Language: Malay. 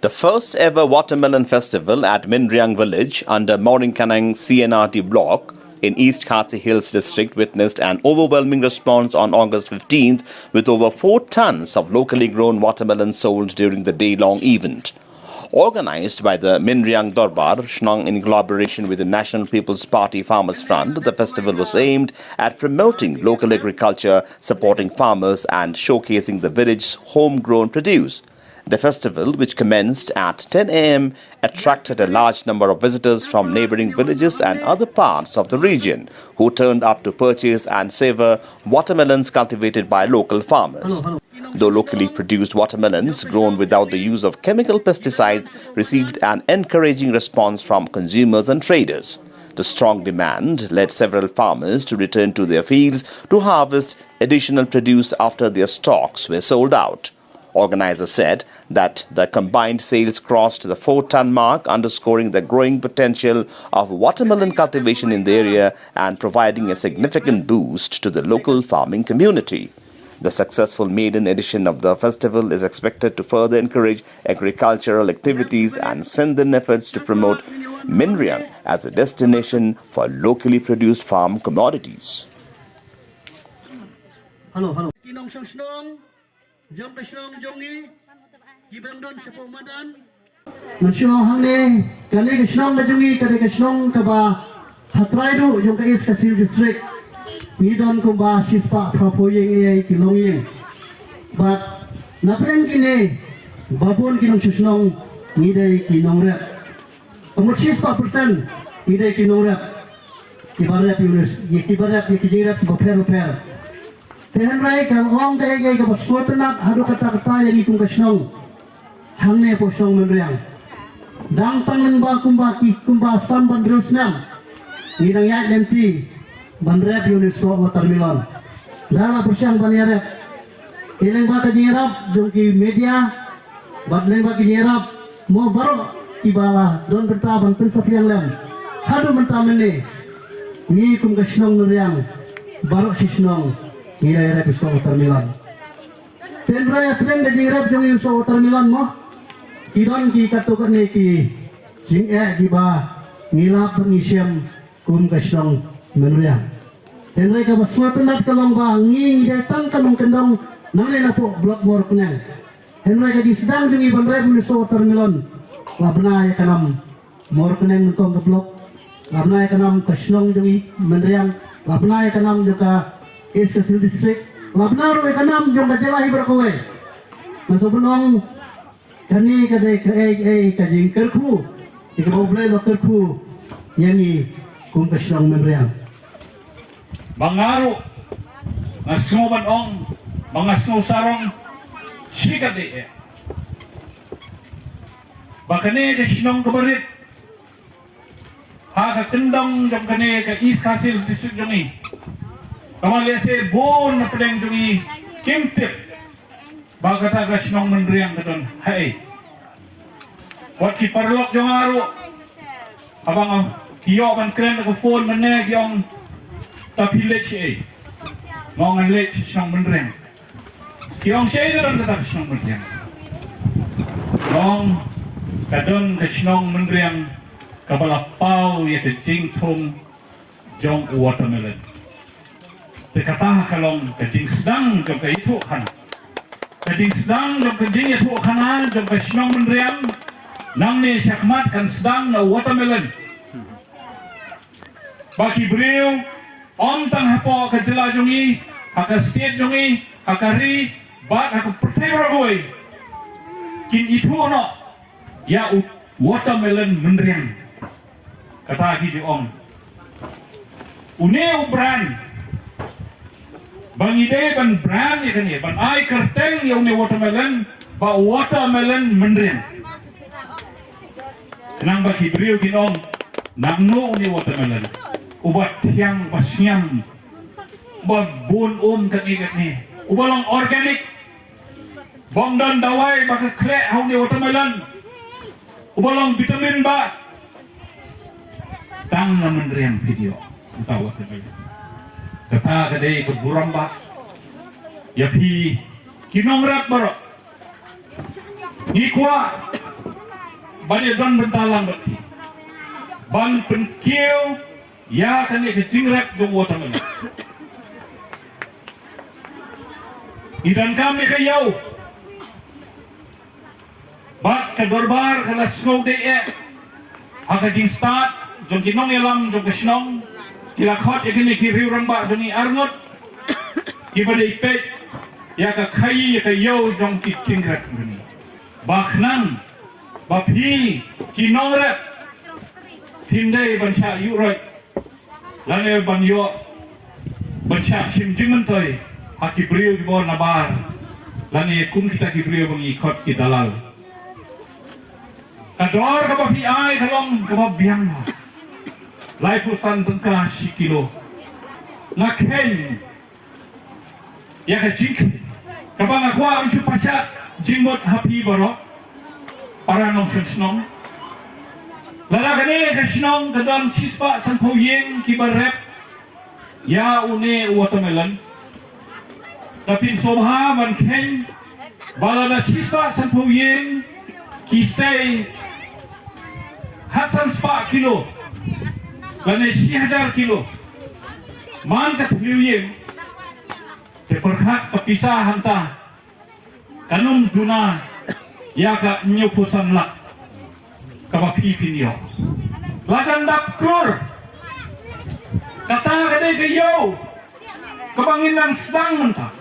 The first ever watermelon festival at Mynriang village under Mynriang CNRT block in East Khasi Hills district witnessed an overwhelming response on August 15th with over 4 tons of locally grown watermelon sold during the day-long event. Organized by the Mynriang Darbar Shnong in collaboration with the National People's Party Farmers Front, the festival was aimed at promoting local agriculture, supporting farmers and showcasing the village's homegrown produce. The festival, which commenced at 10 a.m., attracted a large number of visitors from neighboring villages and other parts of the region who turned up to purchase and savor watermelons cultivated by local farmers. Though locally produced watermelons grown without the use of chemical pesticides received an encouraging response from consumers and traders. The strong demand led several farmers to return to their fields to harvest additional produce after their stocks were sold out. Organizers said that the combined sales crossed the 4-ton mark, underscoring the growing potential of watermelon cultivation in the area and providing a significant boost to the local farming community. The successful maiden edition of the festival is expected to further encourage agricultural activities and strengthen efforts to promote Mynriang as a destination for locally produced farm commodities. Hello. Jom kesong jongi, gibang don sepuluh madan. Nasional hangne, kali kesong jongi, kali kesong kaba hatrai du jom ke East Khasi district. Nidon kumba sispa prapoyeng ai kilongeng. But napreng kini babon kinong susnong ngidai kinong rep. Umur 6% ngidai kinong rep. Kibarap Yunus, kibarap yekijirap baper. Tehan rai kang ong dai gai ka baswatanak hadu kata-kata yang ikung kasnong hangne posong Mynriang. Dang pangan ba kumba samban drusnam. Ngidang yak lenti banrep unit so watermelon. Dala pusyang banyarep. Ileng ba kajirap jongki media badleng ba kajirap mo baro kibala don bertaban pensapiang lem. Hadu mentamene ni kum kasnong Mynriang baro sisnong nilai rep so watermelon. Tenra ya tren de rep jong so watermelon mo. Kidon ki katukan ni ki jing di ba ngilap pengisiam kum kasong Mynriang. Tenra ka baswatan kalong ba nging datang kanong kendong nalay na po block more kunen. Tenra ka di sedang jong iban rep so watermelon. Labna ya kanam more kunen mutong ke block. Labna ya kanam kasong jong Mynriang. Labna ya kanam juga East Khasi district labnaro ikanam jong kajalahi berkowe masobunong kani kadai kajing kerku ikaboblay lo kerku yangi kung kasong Mynriang mangaro ngasno banong mangasno sarong sikade bakane kasong kabarit ha kendong jong kane ka East Khasi district jongi Kamal se bon na pedeng jungi kimtip bagata gasnong Mynriang kadon hai wat ki parlok jong aro abang kiyo ban kren ko phone mane gyong tapilech ngongan lech song Mynriang kiyong sei ron ta song Mynriang nong kadon gasnong Mynriang kabalapau ye te jingthum jong watermelon kata kalong kajing sedang jom ke itu kana kajing sedang jom kajing itu kana jom ke Shnong Mynriang nang ni syakmat kan sedang na watermelon baki beliau om tang hapo kajela jongi haka state jongi hakari bat haka pertera boy kin itu no ya watermelon Mynriang kata lagi di om une ubran bang ide ban brand ikan ni ban ai kerteng yang ni watermelon ba watermelon Mynriang nang ba hibriu kinong nang no ni watermelon ubat tiang basyam ba bon kan ikat ni ubalong organic bang dan dawai ba klek hau ni watermelon ubalong vitamin ba tang na Mynriang video utaw watermelon kata kadai keburam ba ya pi kinong rap baro ngikwa banyak don bentalang berarti ban penkiu ya kan ke jingrep dong watermelon idan kami ke yau bat ke dorbar kala snow de aka jing start jong kinong elam jong kesnong kila khot ekini ki riu rang ba jong ni arngot ki bade ipek ya ka khai ya ka yau jong ki jingrep ni baknang bapi kinong rep Hindai bansha yurai, lane banyo bansha simjiman toy, haki beriu di bawah nabar, lane kum kita ki beriu bangi kot ki dalal. Kador kaba pi ai kalong kaba biang, lai pusan tengkah si kilo, ngaken, ya ka jink, kaba ngakwa uncu pasat jimot hapi barok, para nong senong. Lala kani kasnong kadang sispa sanpau yeng kibarep ya une watermelon tapi sobha man ken balada sispa sanpau yeng kisai hatsan spa kilo lane 1000 kilo man kat yeng te perhak kepisah hanta kanum duna ya ka nyupusan lak kaba pipinyo lakan dak klur kata kadai kayo kabangin lang sedang mentah